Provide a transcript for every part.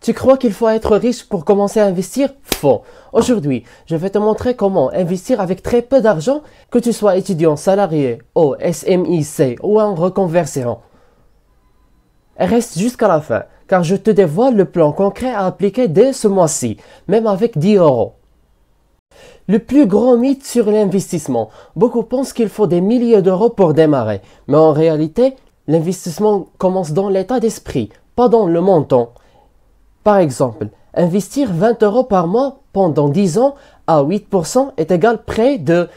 Tu crois qu'il faut être riche pour commencer à investir? Faux. Aujourd'hui, je vais te montrer comment investir avec très peu d'argent, que tu sois étudiant, salarié, ou SMIC ou en reconversion. Reste jusqu'à la fin, car je te dévoile le plan concret à appliquer dès ce mois-ci, même avec 10 euros. Le plus grand mythe sur l'investissement. Beaucoup pensent qu'il faut des milliers d'euros pour démarrer, mais en réalité, l'investissement commence dans l'état d'esprit, pas dans le montant. Par exemple, investir 20 euros par mois pendant 10 ans à 8% est égal près de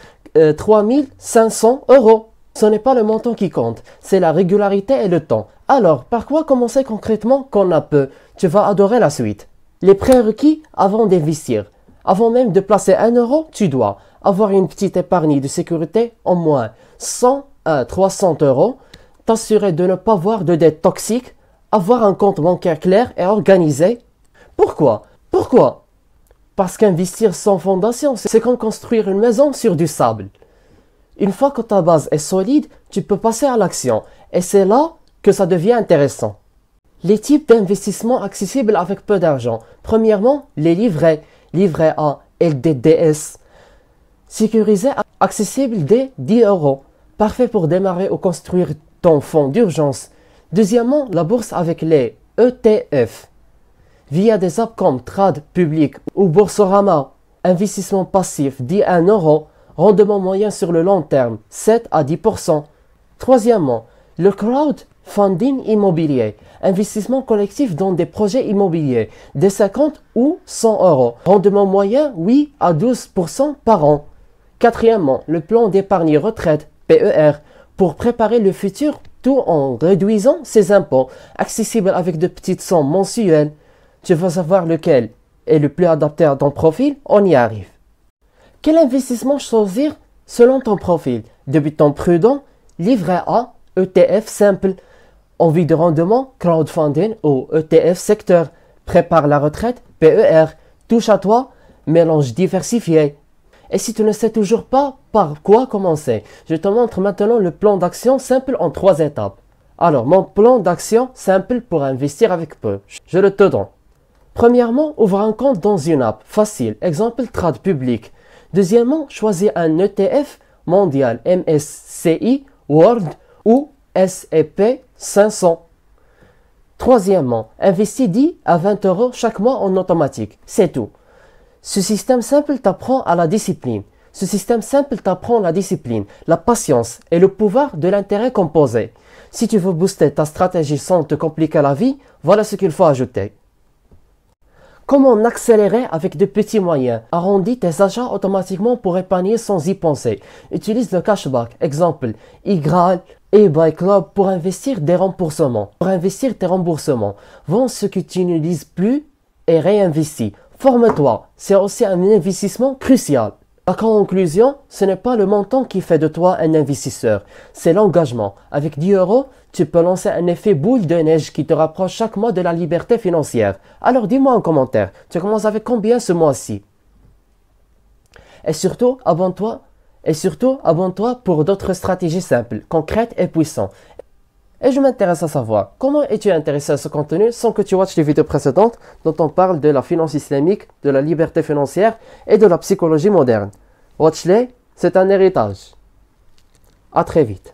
3 500 euros. Ce n'est pas le montant qui compte, c'est la régularité et le temps. Alors, par quoi commencer concrètement quand on a peu? Tu vas adorer la suite. Les prérequis avant d'investir. Avant même de placer 1 euro, tu dois avoir une petite épargne de sécurité, au moins 100 à 300 euros, t'assurer de ne pas avoir de dettes toxiques, avoir un compte bancaire clair et organisé. Pourquoi? Parce qu'investir sans fondation, c'est comme construire une maison sur du sable. Une fois que ta base est solide, tu peux passer à l'action. Et c'est là que ça devient intéressant. Les types d'investissements accessibles avec peu d'argent. Premièrement, les livrets. Livret A, LDDS. Sécurisé, accessible dès 10 euros. Parfait pour démarrer ou construire ton fonds d'urgence. Deuxièmement, la bourse avec les ETF. Via des apps comme Trade Public ou Boursorama. Investissement passif, 10 à 1 euro. Rendement moyen sur le long terme, 7 à 10%. Troisièmement, le crowdfunding immobilier. Investissement collectif dans des projets immobiliers, des 50 ou 100 euros. Rendement moyen, 8 à 12% par an. Quatrièmement, le plan d'épargne retraite, PER, pour préparer le futur tout en réduisant ses impôts, accessible avec de petites sommes mensuelles. Tu veux savoir lequel est le plus adapté à ton profil? On y arrive. Quel investissement choisir selon ton profil? Débutant prudent, livret A, ETF simple. Envie de rendement, crowdfunding ou ETF secteur. Prépare la retraite, PER. Touche à toi, mélange diversifié. Et si tu ne sais toujours pas par quoi commencer, je te montre maintenant le plan d'action simple en 3 étapes. Alors, mon plan d'action simple pour investir avec peu, je le te donne. Premièrement, ouvre un compte dans une app, facile, exemple Trade Public. Deuxièmement, choisis un ETF mondial MSCI World ou S&P 500. Troisièmement, investis 10 à 20 euros chaque mois en automatique. C'est tout. Ce système simple t'apprend à la discipline. La patience et le pouvoir de l'intérêt composé. Si tu veux booster ta stratégie sans te compliquer la vie, voilà ce qu'il faut ajouter. Comment accélérer avec de petits moyens? Arrondis tes achats automatiquement pour épargner sans y penser. Utilise le cashback, exemple iGraal, eBay Club pour investir tes remboursements. Vends ce que tu n'utilises plus et réinvestis. Forme-toi, c'est aussi un investissement crucial. La conclusion, ce n'est pas le montant qui fait de toi un investisseur, c'est l'engagement. Avec 10 euros, tu peux lancer un effet boule de neige qui te rapproche chaque mois de la liberté financière. Alors dis-moi en commentaire, tu commences avec combien ce mois-ci? Et surtout, abonne-toi pour d'autres stratégies simples, concrètes et puissantes. Et je m'intéresse à savoir, comment es-tu intéressé à ce contenu sans que tu watches les vidéos précédentes dont on parle de la finance islamique, de la liberté financière et de la psychologie moderne. Watch-les, c'est un héritage. À très vite.